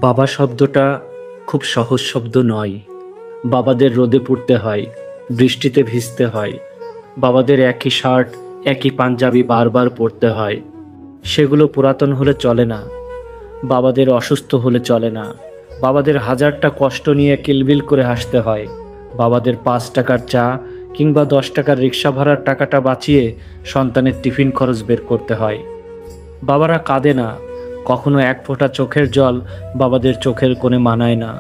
বাবা শব্দটা খুব সহজ শব্দ নয়। বাবাদের রোদে পুড়তে হয়, বৃষ্টিতে ভিজতে হয়। বাবাদের একই শার্ট, একই পাঞ্জাবি বারবার পরতে হয়। সেগুলো পুরাতন হলে চলে না। বাবাদের অসুস্থ হলে চলে না। বাবাদের হাজারটা কষ্ট নিয়ে কিলবিল করে হাসতে হয়। বাবাদের 5 টাকার চা কিংবা 10 টাকার রিক্সা ভাড়ার টাকাটা বাঁচিয়ে সন্তানের টিফিন খরচ বের করতে হয়। বাবারা কাঁদে না, কখনো এক ফোঁটা চোখের জল বাবাদের চোখের কোণে মানায় না।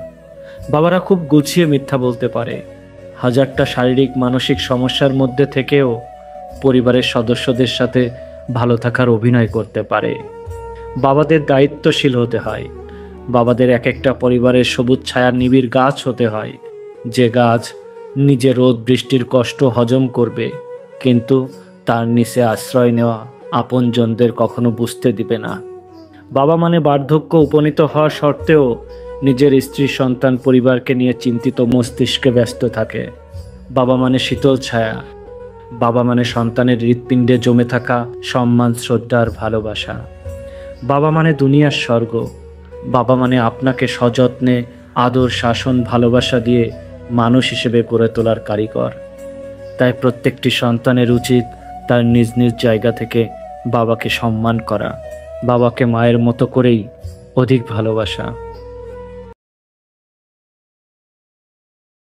বাবারা খুব গুছিয়ে মিথ্যা বলতে পারে। হাজারটা শারীরিক মানসিক সমস্যার মধ্যে থেকেও পরিবারের সদস্যদের সাথে ভালো থাকার অভিনয় করতে পারে। বাবাদের দায়িত্বশীল হতে হয়। বাবাদের এক একটা পরিবারের সবুজ ছায়ার নিবিড় গাছ হতে হয়, যে গাছ নিজে রোদ বৃষ্টির কষ্ট হজম করবে, কিন্তু তার নিচে আশ্রয় নেওয়া আপনজনদের কখনো বুঝতে দিবে না। বাবা মানে বার্ধক্য উপনীত হওয়া সত্ত্বেও নিজের স্ত্রী সন্তান পরিবারকে নিয়ে চিন্তিত মস্তিষ্কে ব্যস্ত থাকে। বাবা মানে শীতল ছায়া। বাবা মানে সন্তানের হৃৎপিণ্ডে জমে থাকা সম্মান, শ্রদ্ধা আর ভালোবাসা। বাবা মানে দুনিয়ার স্বর্গ। বাবা মানে আপনাকে সযত্নে আদর, শাসন, ভালোবাসা দিয়ে মানুষ হিসেবে গড়ে তোলার কারিগর। তাই প্রত্যেকটি সন্তানের উচিত তার নিজ নিজ জায়গা থেকে বাবাকে সম্মান করা, বাবাকে মায়ের মতো করেই অধিক ভালোবাসা।